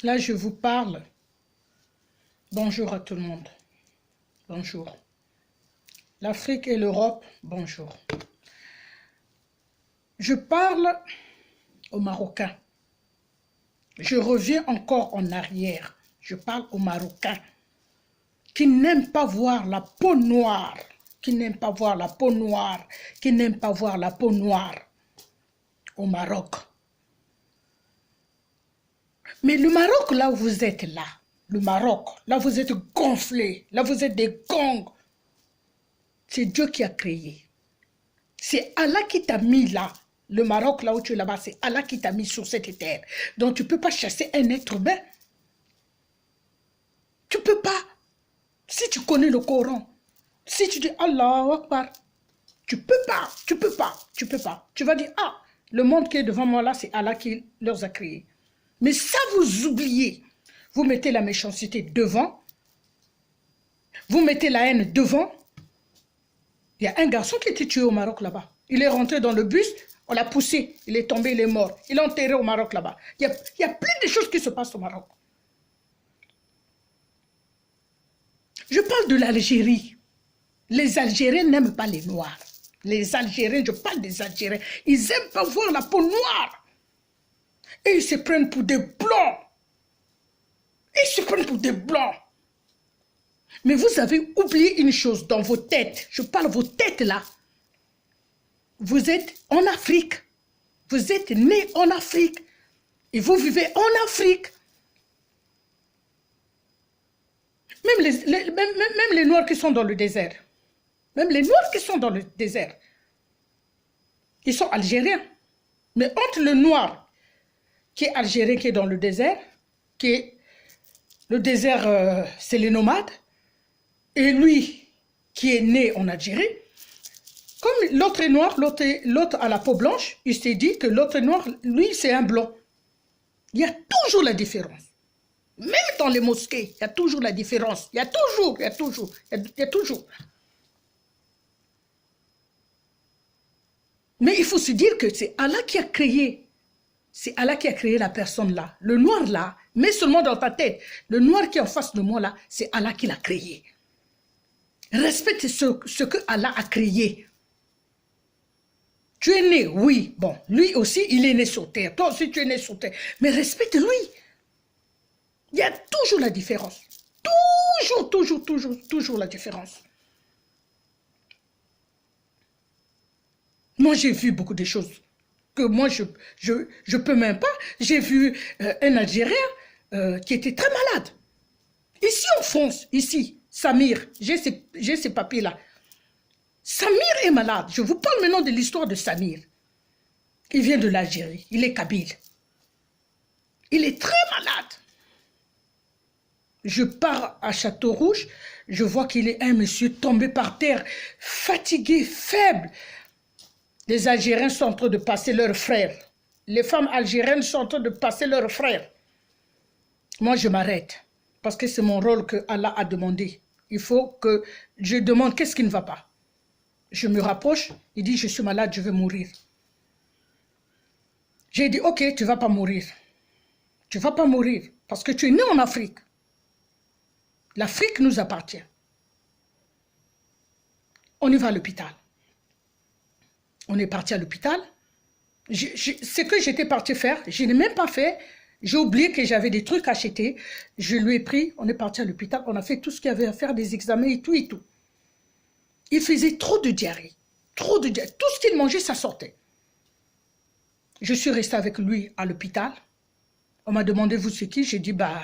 Là, je vous parle. Bonjour à tout le monde. Bonjour. L'Afrique et l'Europe, bonjour. Je parle aux Marocains. Je reviens encore en arrière. Je parle aux Marocains qui n'aiment pas voir la peau noire, qui n'aiment pas voir la peau noire, qui n'aiment pas voir la peau noire au Maroc. Mais le Maroc, là où vous êtes là, le Maroc, là vous êtes gonflés, là vous êtes des gongs. C'est Dieu qui a créé. C'est Allah qui t'a mis là. Le Maroc, là où tu es là-bas, c'est Allah qui t'a mis sur cette terre. Donc tu ne peux pas chasser un être humain. Tu ne peux pas. Si tu connais le Coran, si tu dis Allah Akbar, tu ne peux pas, tu ne peux pas, tu ne peux pas. Tu vas dire, ah, le monde qui est devant moi là, c'est Allah qui les a créés. Mais ça, vous oubliez. Vous mettez la méchanceté devant. Vous mettez la haine devant. Il y a un garçon qui a été tué au Maroc là-bas. Il est rentré dans le bus, on l'a poussé, il est tombé, il est mort. Il est enterré au Maroc là-bas. Il y a plein de choses qui se passent au Maroc. Je parle de l'Algérie. Les Algériens n'aiment pas les Noirs. Les Algériens, je parle des Algériens, ils n'aiment pas voir la peau noire. Et ils se prennent pour des Blancs. Ils se prennent pour des Blancs. Mais vous avez oublié une chose dans vos têtes. Je parle de vos têtes là. Vous êtes en Afrique. Vous êtes nés en Afrique. Et vous vivez en Afrique. Même les Noirs qui sont dans le désert. Même les Noirs qui sont dans le désert. Ils sont algériens. Mais entre le Noir qui est algérien, qui est dans le désert, le désert, c'est les nomades, et lui qui est né en Algérie, comme l'autre est noir, l'autre a la peau blanche, il s'est dit que l'autre noir, lui, c'est un blanc. Il y a toujours la différence. Même dans les mosquées, il y a toujours la différence. Il y a toujours. Mais il faut se dire que c'est Allah qui a créé. C'est Allah qui a créé la personne là. Le noir là, mets seulement dans ta tête. Le noir qui est en face de moi là, c'est Allah qui l'a créé. Respecte ce que Allah a créé. Tu es né, oui. Bon, lui aussi, il est né sur terre. Toi aussi, tu es né sur terre. Mais respecte-lui. Il y a toujours la différence. Toujours la différence. Moi, j'ai vu beaucoup de choses que moi, je peux même pas. J'ai vu un Algérien qui était très malade. Ici, en France, ici, Samir, j'ai ces papiers-là. Samir est malade. Je vous parle maintenant de l'histoire de Samir. Il vient de l'Algérie. Il est kabyle. Il est très malade. Je pars à Château-Rouge. Je vois qu'il est un monsieur tombé par terre, fatigué, faible. Les Algériens sont en train de passer leurs frères. Les femmes algériennes sont en train de passer leurs frères. Moi, je m'arrête. Parce que c'est mon rôle que Allah a demandé. Il faut que je demande qu'est-ce qui ne va pas. Je me rapproche, il dit, je suis malade, je vais mourir. J'ai dit, ok, tu ne vas pas mourir. Tu ne vas pas mourir parce que tu es né en Afrique. L'Afrique nous appartient. On y va à l'hôpital. On est parti à l'hôpital. Ce que j'étais parti faire, je n'ai même pas fait. J'ai oublié que j'avais des trucs achetés. Je lui ai pris, on est parti à l'hôpital, on a fait tout ce qu'il y avait à faire, des examens et tout et tout. Il faisait trop de diarrhée. Trop de diarrhée. Tout ce qu'il mangeait, ça sortait. Je suis restée avec lui à l'hôpital. On m'a demandé, vous c'est qui? J'ai dit, bah,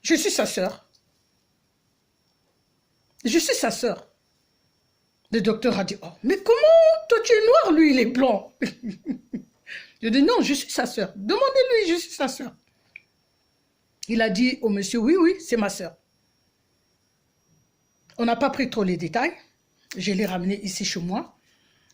je suis sa sœur. Je suis sa sœur. Le docteur a dit, oh, mais comment toi tu es noir, lui il est blanc? Je dis, non, je suis sa sœur. Demandez-lui, je suis sa sœur. Il a dit au monsieur, oui, oui, c'est ma sœur. On n'a pas pris trop les détails. Je l'ai ramené ici chez moi.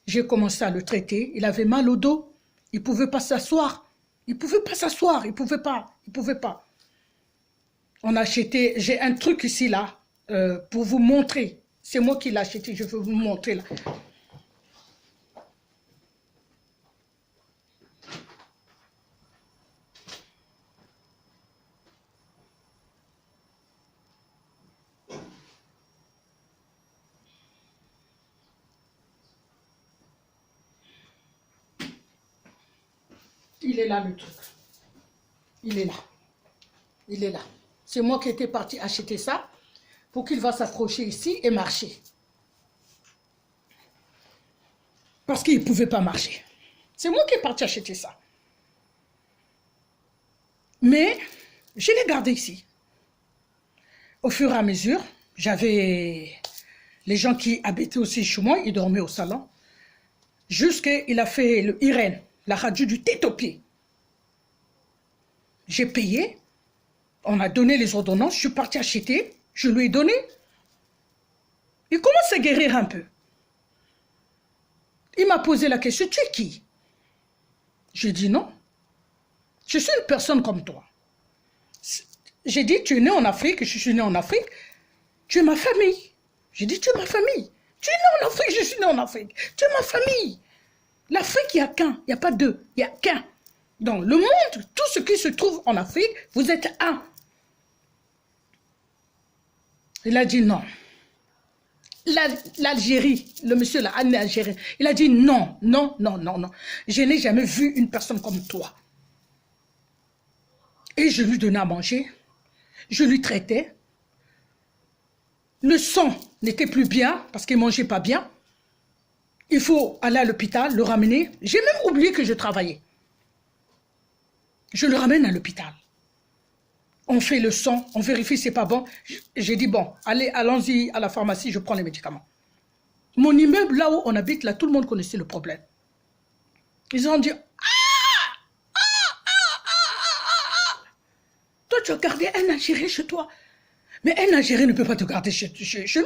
J'ai commencé à le traiter. Il avait mal au dos. Il ne pouvait pas s'asseoir. Il ne pouvait pas s'asseoir. Il ne pouvait pas. Il ne pouvait pas. On a acheté, j'ai un truc ici là, pour vous montrer. C'est moi qui l'ai acheté, je veux vous montrer là. il est là le truc. Il est là. Il est là. C'est moi qui étais parti acheter ça pour qu'il va s'approcher ici et marcher. Parce qu'il ne pouvait pas marcher. C'est moi qui est parti acheter ça. Mais je l'ai gardé ici. Au fur et à mesure, j'avais les gens qui habitaient aussi chez moi, ils dormaient au salon. Jusqu'à il a fait le Irène, la radio du tête aux pieds. J'ai payé, on a donné les ordonnances, je suis parti acheter, je lui ai donné. Il commence à guérir un peu. Il m'a posé la question, tu es qui? J'ai dit non. Je suis une personne comme toi. J'ai dit, tu es né en Afrique, je suis né en Afrique. Tu es ma famille. J'ai dit, tu es ma famille. Tu es né en Afrique, je suis né en Afrique. Tu es ma famille. L'Afrique, il n'y a qu'un, il n'y a pas deux, il n'y a qu'un. Dans le monde, tout ce qui se trouve en Afrique, vous êtes un. Il a dit non. L'Algérie, le monsieur là, algérien, il a dit non, non, non, non, non. Je n'ai jamais vu une personne comme toi. Et je lui donnais à manger, je lui traitais. Le sang n'était plus bien parce qu'il ne mangeait pas bien. Il faut aller à l'hôpital, le ramener. J'ai même oublié que je travaillais. Je le ramène à l'hôpital. On fait le sang, on vérifie c'est pas bon. J'ai dit bon, allez, allons-y à la pharmacie, je prends les médicaments. Mon immeuble, là où on habite, là, tout le monde connaissait le problème. Ils ont dit toi, tu as gardé un Algérien chez toi. Mais un Algérien ne peut pas te garder chez lui.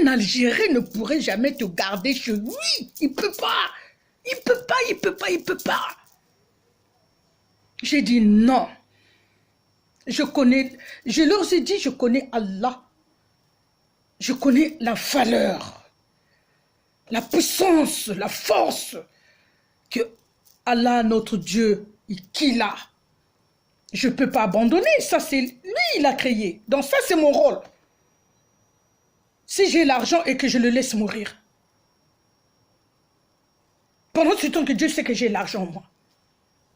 Un Algérien ne pourrait jamais te garder chez lui. Il ne peut pas. Il ne peut pas, il ne peut pas, il ne peut pas. J'ai dit non. Je leur ai dit, je connais Allah. Je connais la valeur, la puissance, la force que Allah, notre Dieu, qu'il a. Je ne peux pas abandonner. Ça, c'est lui, il a créé. Donc ça, c'est mon rôle. Si j'ai l'argent et que je le laisse mourir, pendant ce temps que Dieu sait que j'ai l'argent, moi,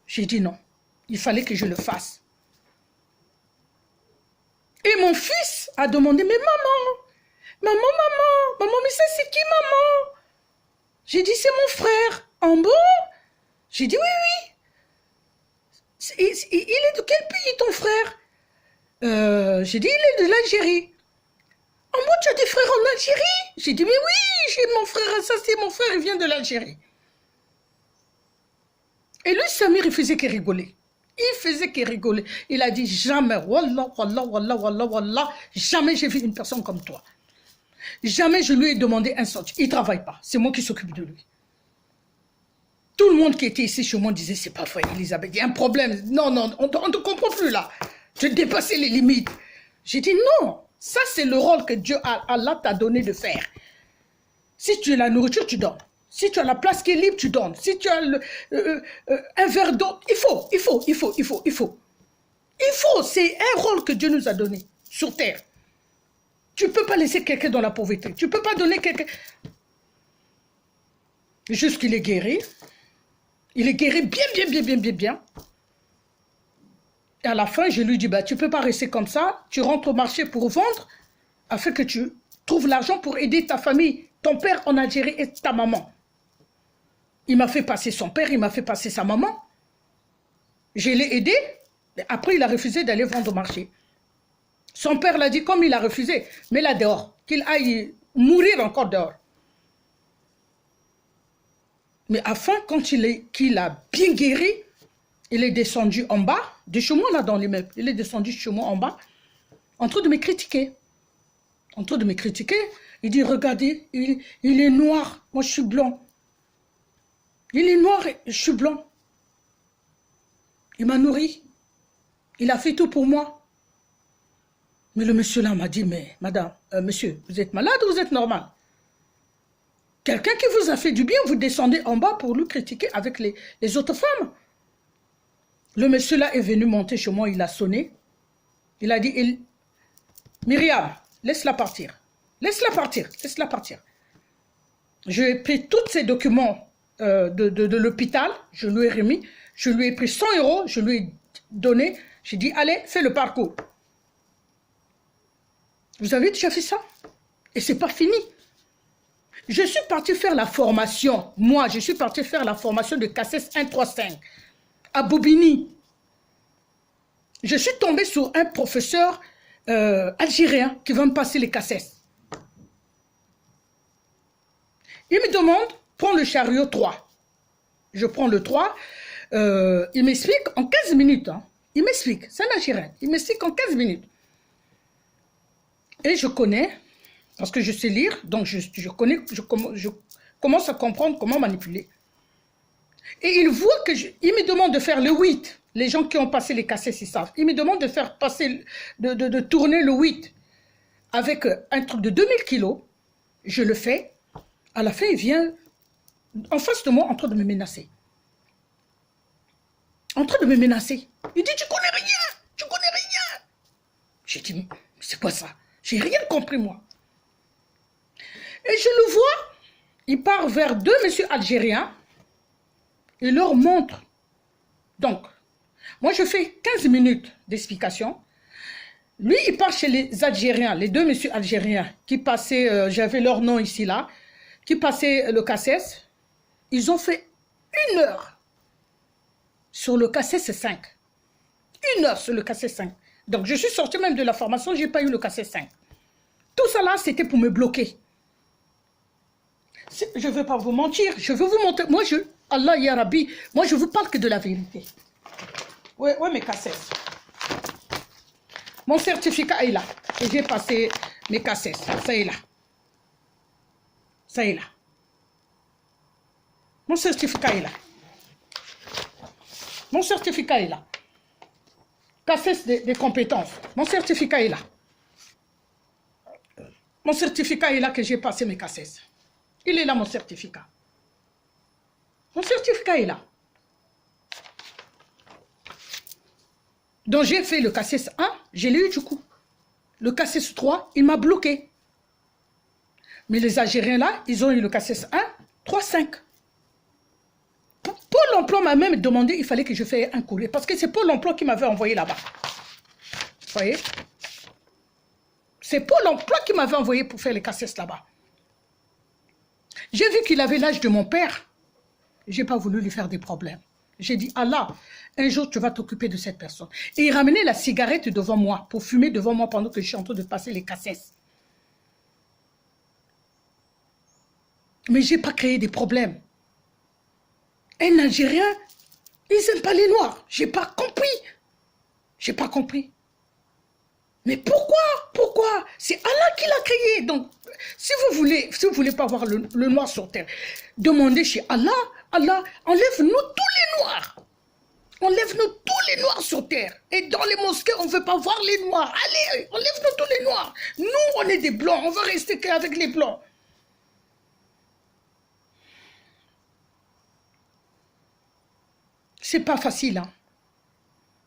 j'ai dit non. Il fallait que je le fasse. Et mon fils a demandé, mais maman, mais ça c'est qui maman? J'ai dit, c'est mon frère. En bon? J'ai dit, oui. Il est de quel pays ton frère? J'ai dit, il est de l'Algérie. En bon, tu as des frères en Algérie? J'ai dit, mais oui, j'ai mon frère, ça c'est mon frère, il vient de l'Algérie. Et lui, Samir, il faisait que rigoler. Il faisait que rigoler. Il a dit, jamais, wallah, wallah, wallah, wallah, wallah, jamais j'ai vu une personne comme toi. Jamais je lui ai demandé un centime. Il ne travaille pas. C'est moi qui s'occupe de lui. Tout le monde qui était ici chez moi disait, c'est pas vrai, Elisabeth, il y a un problème. Non, non, on ne te comprend plus là. Tu as dépassé les limites. J'ai dit, non, ça c'est le rôle que Dieu, Allah t'a donné de faire. Si tu as la nourriture, tu donnes. Si tu as la place qui est libre, tu donnes. Si tu as un verre d'eau, il faut. C'est un rôle que Dieu nous a donné sur terre. Tu ne peux pas laisser quelqu'un dans la pauvreté. Tu ne peux pas donner quelqu'un... Juste qu'il est guéri. Il est guéri bien. Et à la fin, je lui dis, bah, tu ne peux pas rester comme ça. Tu rentres au marché pour vendre afin que tu trouves l'argent pour aider ta famille, ton père en Algérie et ta maman. Il m'a fait passer son père, il m'a fait passer sa maman. Je l'ai aidé. Après, il a refusé d'aller vendre au marché. Son père l'a dit, comme il a refusé, mets-la dehors, qu'il aille mourir encore dehors. Mais enfin, quand qu'il a bien guéri, il est descendu en bas, de chez moi là dans l'immeuble, il est descendu chez moi en bas, en train de me critiquer. Il dit, regardez, il est noir, moi je suis blanc. Il est noir et je suis blanc. Il m'a nourri. Il a fait tout pour moi. Mais le monsieur là m'a dit, mais madame, monsieur, vous êtes malade ou vous êtes normal? Quelqu'un qui vous a fait du bien, vous descendez en bas pour lui critiquer avec les autres femmes. Le monsieur là est venu monter chez moi, il a sonné. Il a dit, Myriam, laisse-la partir. Laisse-la partir. J'ai pris tous ces documents de l'hôpital, je lui ai remis, je lui ai pris 100 €, je lui ai donné, j'ai dit, allez, fais le parcours. Vous avez déjà fait ça? Et c'est pas fini. Je suis partie faire la formation, moi, je suis partie faire la formation de CACES 135 à Bobigny. Je suis tombée sur un professeur algérien qui va me passer les CACES. Il me demande, prends le chariot 3. Je prends le 3. Il m'explique en 15 minutes. Hein. Il m'explique, c'est un Algérien. Il m'explique en 15 minutes. Et je connais, parce que je sais lire, donc je commence à comprendre comment manipuler. Et il voit que il me demande de faire le 8. Les gens qui ont passé les CACES, ils savent. Il me demande de faire passer, de tourner le 8 avec un truc de 2000 kilos. Je le fais. À la fin, il vient en face de moi en train de me menacer. En train de me menacer. Il dit, tu connais rien, tu connais rien. J'ai dit, c'est quoi ça? J'ai rien compris, moi. Et je le vois, il part vers deux messieurs algériens. Il leur montre. Donc, moi, je fais 15 minutes d'explication. Lui, il part chez les Algériens, les deux messieurs algériens qui passaient, j'avais leur nom ici, là, qui passaient le CACES. Ils ont fait 1 heure sur le CACES 5. 1 heure sur le CACES 5. Donc, je suis sortie même de la formation, je n'ai pas eu le CACES 5. Tout ça là, c'était pour me bloquer. Je ne veux pas vous mentir, je veux vous montrer. Moi, Allah ya Rabbi, moi, je vous parle que de la vérité. Ouais, mes CACES. Mon certificat est là. Et j'ai passé mes CACES. Ça est là. Ça est là. Mon certificat est là. Mon certificat est là. CACES des compétences. Mon certificat est là. Mon certificat est là que j'ai passé mes CACES. Il est là, mon certificat. Mon certificat est là. Donc j'ai fait le CACES 1, je l'ai eu du coup. Le CACES 3, il m'a bloqué. Mais les Algériens là, ils ont eu le CACES 1, 3, 5. Pôle emploi m'a même demandé, il fallait que je fasse un courrier. Parce que c'est Pôle emploi qui m'avait envoyé là-bas. Vous voyez? C'est Pôle emploi qui m'avait envoyé pour faire les CACES là-bas. J'ai vu qu'il avait l'âge de mon père. Je n'ai pas voulu lui faire des problèmes. J'ai dit, Allah, un jour tu vas t'occuper de cette personne. Et il ramenait la cigarette devant moi, pour fumer devant moi pendant que je suis en train de passer les CACES. Mais je n'ai pas créé des problèmes. Un Algérien, ils n'aiment pas les Noirs. Je n'ai pas compris. Je n'ai pas compris. Mais pourquoi? Pourquoi? C'est Allah qui l'a créé. Donc, si vous voulez pas voir le noir sur terre, demandez chez Allah, Allah, enlève-nous tous les noirs. Enlève-nous tous les noirs sur terre. Et dans les mosquées, on ne veut pas voir les noirs. Allez, enlève-nous tous les noirs. Nous, on est des blancs. On veut rester qu'avec les blancs. C'est pas facile, hein.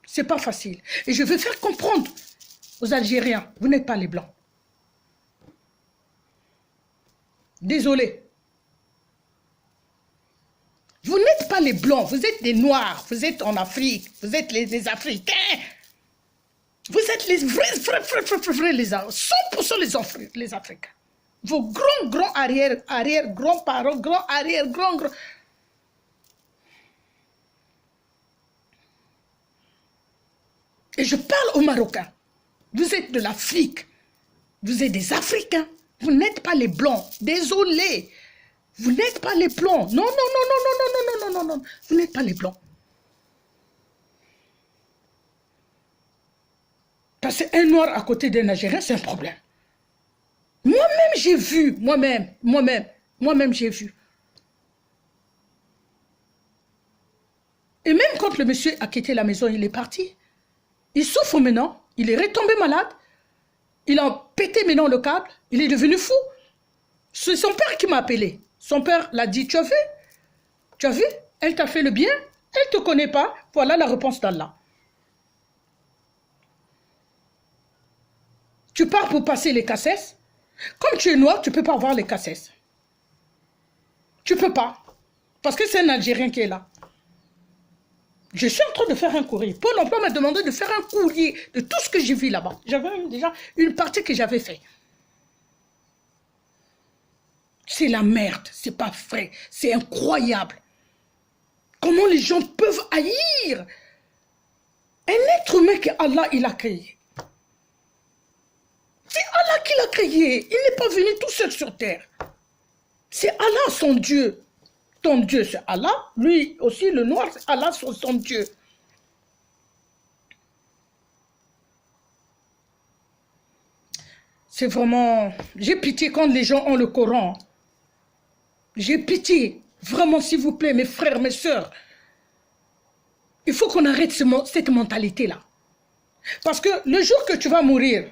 C'est pas facile. Et je veux faire comprendre aux Algériens, vous n'êtes pas les blancs. Désolé. Vous n'êtes pas les blancs, vous êtes des noirs, vous êtes en Afrique, vous êtes les Africains. Vous êtes les vrais, les 100% les Africains. Vos grands grands-parents, grands. Et je parle aux Marocains. Vous êtes de l'Afrique. Vous êtes des Africains. Vous n'êtes pas les blancs. Désolé. Vous n'êtes pas les blancs. Non. Vous n'êtes pas les blancs. Parce qu'un noir à côté d'un Algérien, c'est un problème. Moi-même, j'ai vu. Moi-même, j'ai vu. Et même quand le monsieur a quitté la maison, il est parti. Il souffre maintenant. Il est retombé malade. Il a pété maintenant le câble. Il est devenu fou. C'est son père qui m'a appelé. Son père l'a dit, tu as vu? Tu as vu? Elle t'a fait le bien. Elle ne te connaît pas. Voilà la réponse d'Allah. Tu pars pour passer les CACES. Comme tu es noir, tu ne peux pas avoir les CACES. Tu ne peux pas. Parce que c'est un Algérien qui est là. Je suis en train de faire un courrier. Pôle emploi m'a demandé de faire un courrier de tout ce que j'ai vu là-bas. J'avais même déjà une partie que j'avais fait. C'est la merde, c'est pas vrai, c'est incroyable. Comment les gens peuvent haïr un être humain que Allah il a créé. C'est Allah qui l'a créé. Il n'est pas venu tout seul sur terre. C'est Allah son Dieu. Ton Dieu c'est Allah. Lui aussi le noir c'est Allah son Dieu. C'est vraiment... J'ai pitié quand les gens ont le Coran. J'ai pitié. Vraiment s'il vous plaît mes frères, mes sœurs. Il faut qu'on arrête cette mentalité-là. Parce que le jour que tu vas mourir,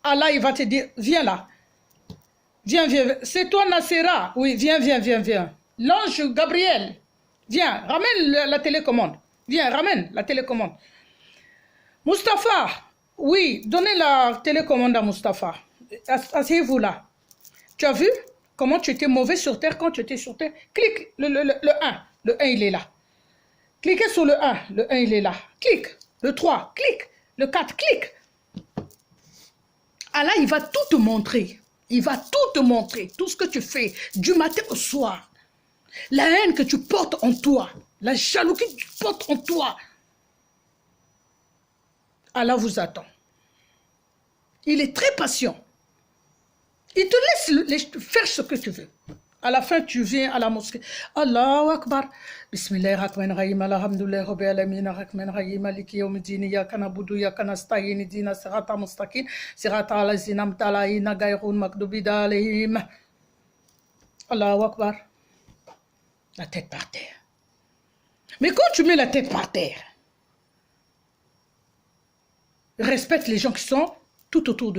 Allah, il va te dire, viens là. Viens, viens. C'est toi, Nassera. Oui, viens, viens, viens, viens. L'ange Gabriel, viens, ramène la télécommande. Viens, ramène la télécommande. Mustapha, oui, donnez la télécommande à Mustapha. Asseyez-vous là. Tu as vu comment tu étais mauvais sur terre quand tu étais sur terre? Clique, le 1. Le 1, il est là. Cliquez sur le 1, le 1 il est là. Clique, le 3, clique, le 4, clique. Allah, il va tout te montrer. Il va tout te montrer, tout ce que tu fais, du matin au soir. La haine que tu portes en toi, la jalousie que tu portes en toi. Allah vous attend. Il est très patient. Il te laisse faire ce que tu veux. À la fin, tu viens à la mosquée. Allahu Akbar. Bismillahirrahmanirrahim. Alhamdulillah Rabbil alamin. Arrahmanirrahim. Maliki yawmiddin. Iyyaka na'budu wa iyyaka nasta'in. Ihdina siratal mustaqim. Siratal ladzina an'amta alaihim ghayril maghdubi alaihim. Allahu Akbar. La tête par terre. Mais quand tu mets la tête par terre, respecte les gens qui sont tout autour de toi.